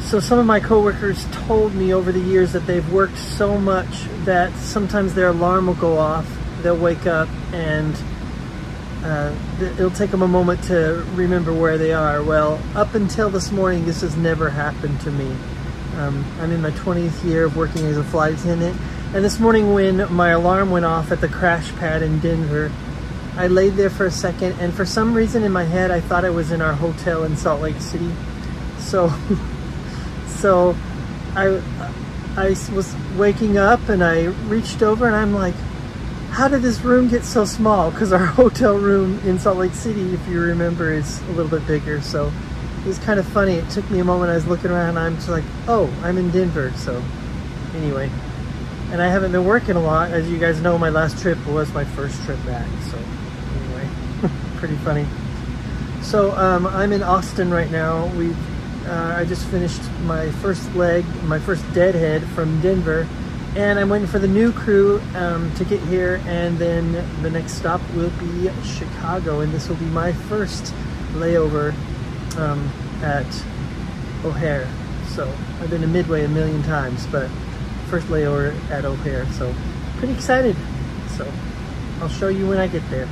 So some of my coworkers told me over the years that they've worked so much that sometimes their alarm will go off, they'll wake up, and it'll take them a moment to remember where they are. Well, up until this morning, this has never happened to me. I'm in my 20th year of working as a flight attendant, and this morning when my alarm went off at the crash pad in Denver, I laid there for a second, and for some reason in my head I thought I was in our hotel in Salt Lake City. So I was waking up and I reached over and I'm like, how did this room get so small? Because our hotel room in Salt Lake City, if you remember, is a little bit bigger. So it was kind of funny. It took me a moment. I was looking around and I'm just like, oh, I'm in Denver. So anyway, and I haven't been working a lot. As you guys know, my last trip was my first trip back. So anyway, pretty funny. So I'm in Austin right now. I just finished my first leg, my first deadhead from Denver, and I'm waiting for the new crew to get here, and then the next stop will be Chicago, and this will be my first layover at O'Hare. So I've been to Midway a million times, but first layover at O'Hare, so pretty excited. So I'll show you when I get there.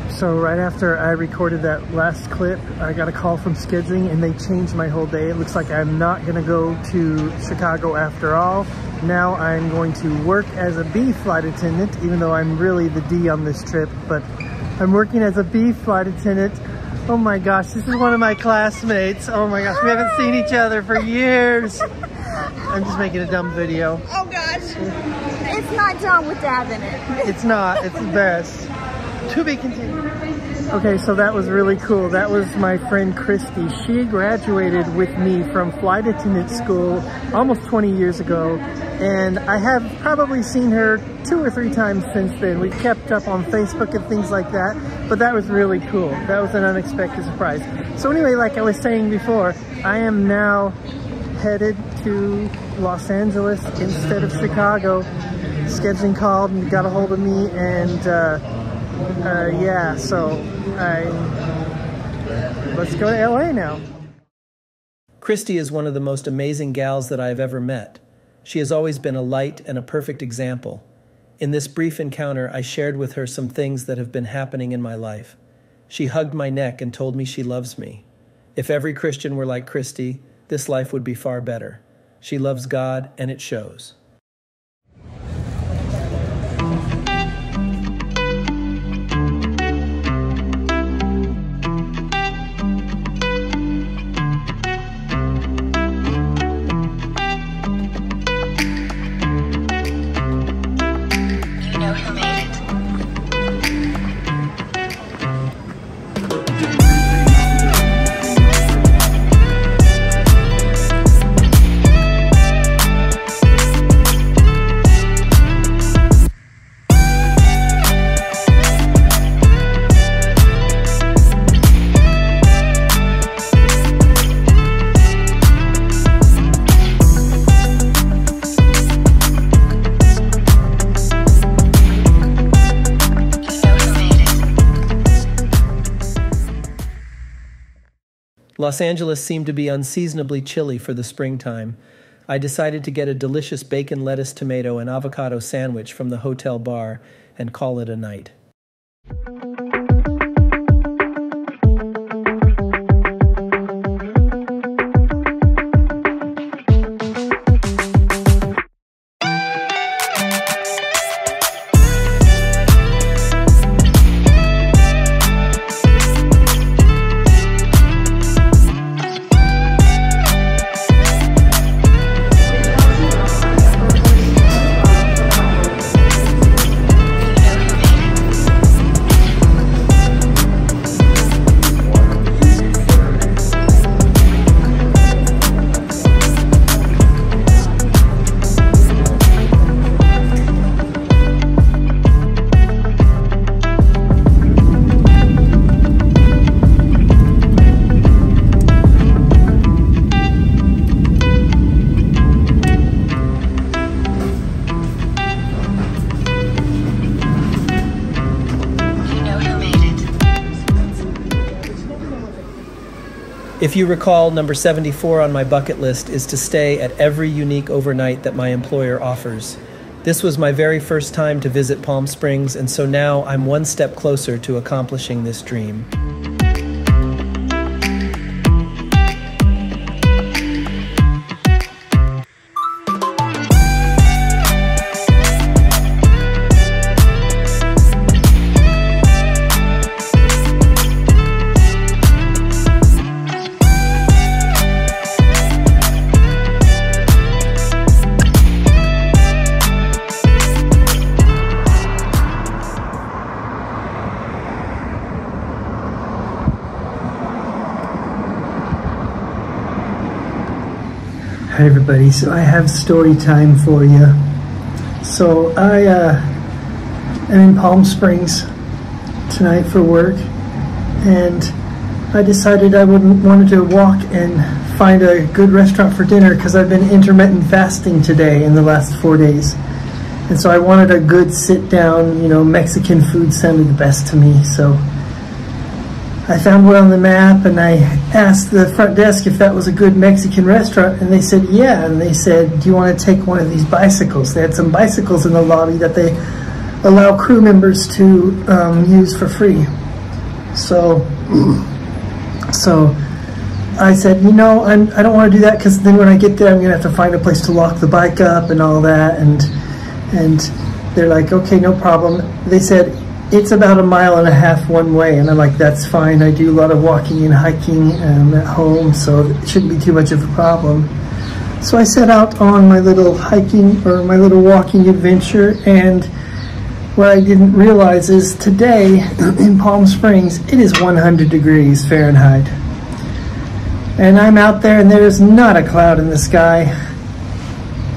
So right after I recorded that last clip, I got a call from scheduling and they changed my whole day. It looks like I'm not gonna go to Chicago after all. Now I'm going to work as a B flight attendant, even though I'm really the D on this trip, but I'm working as a B flight attendant. Oh my gosh, this is one of my classmates. Oh my gosh, we haven't seen each other for years. I'm just making a dumb video. Oh gosh. It's not dumb with Dad in it. It's not, it's the best. To be continued. Okay, so that was really cool. That was my friend Christy. She graduated with me from flight attendant school almost 20 years ago, and I have probably seen her 2 or 3 times since then. We've kept up on Facebook and things like that, but that was really cool. That was an unexpected surprise. So anyway, like I was saying before, I am now headed to Los Angeles instead of Chicago. Scheduling called and got a hold of me, and yeah, so let's go to LA now. Christy is one of the most amazing gals that I have ever met. She has always been a light and a perfect example. In this brief encounter, I shared with her some things that have been happening in my life. She hugged my neck and told me she loves me. If every Christian were like Christy, this life would be far better. She loves God, and it shows. Los Angeles seemed to be unseasonably chilly for the springtime. I decided to get a delicious bacon, lettuce, tomato, and avocado sandwich from the hotel bar and call it a night. If you recall, number 74 on my bucket list is to stay at every unique overnight that my employer offers. This was my very first time to visit Palm Springs, and so now I'm one step closer to accomplishing this dream. Hi everybody, so I have story time for you. So I am in Palm Springs tonight for work, and I decided I wanted to walk and find a good restaurant for dinner because I've been intermittent fasting today in the last 4 days. And so I wanted a good sit down, Mexican food sounded the best to me. So I found one on the map, and I asked the front desk if that was a good Mexican restaurant, and they said yeah, and they said, do you want to take one of these bicycles? They had some bicycles in the lobby that they allow crew members to use for free. So I said, I don't want to do that, because then when I get there I'm going to have to find a place to lock the bike up and all that, and they're like, okay, no problem. They said, it's about 1.5 miles one way, and I'm like, that's fine. I do a lot of walking and hiking at home, so it shouldn't be too much of a problem. So I set out on my little hiking or my little walking adventure, and what I didn't realize is today in Palm Springs, it is 100 degrees Fahrenheit. And I'm out there and there's not a cloud in the sky.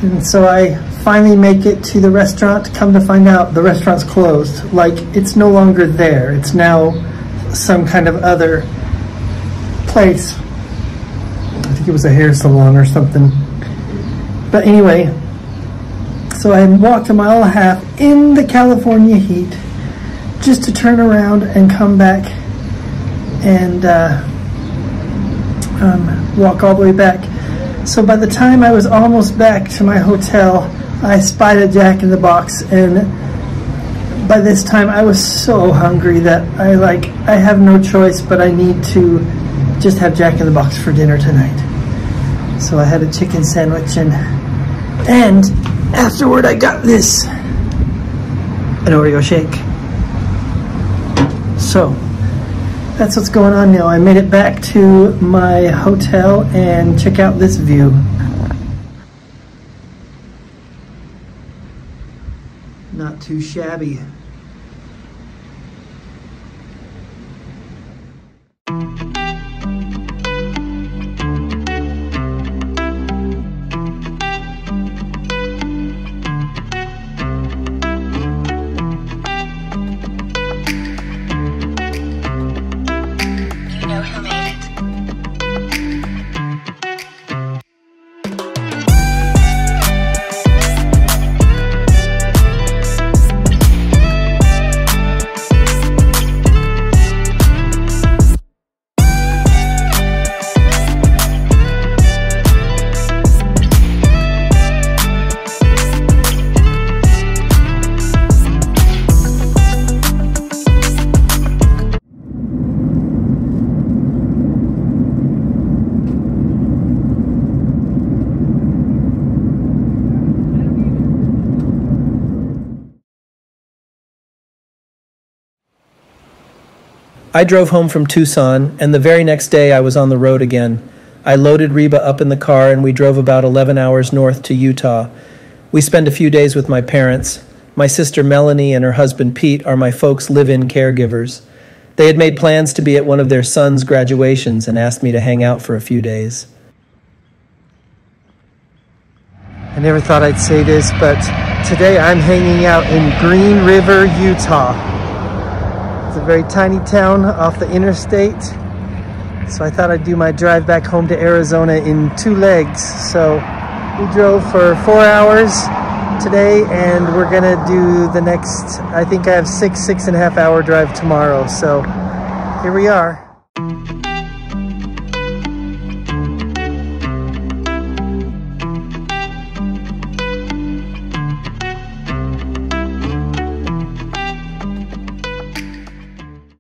And so I finally make it to the restaurant. Come to find out, the restaurant's closed. Like, it's no longer there. It's now some kind of other place. I think it was a hair salon or something. But anyway, so I walked 1.5 miles in the California heat just to turn around and come back and walk all the way back. So by the time I was almost back to my hotel, I spied a Jack in the Box, and by this time I was so hungry that I have no choice, but I need to just have Jack in the Box for dinner tonight. So I had a chicken sandwich, and afterward I got this, an Oreo shake. So that's what's going on now. I made it back to my hotel, and check out this view. Not too shabby. I drove home from Tucson, and the very next day I was on the road again. I loaded Reba up in the car, and we drove about 11 hours north to Utah. We spent a few days with my parents. My sister Melanie and her husband Pete are my folks' live-in caregivers. They had made plans to be at one of their sons' graduations and asked me to hang out for a few days. I never thought I'd say this, but today I'm hanging out in Green River, Utah. It's a very tiny town off the interstate, so I thought I'd do my drive back home to Arizona in 2 legs. So we drove for 4 hours today, and we're gonna do the next, I think I have 6.5 hour drive tomorrow. So here we are.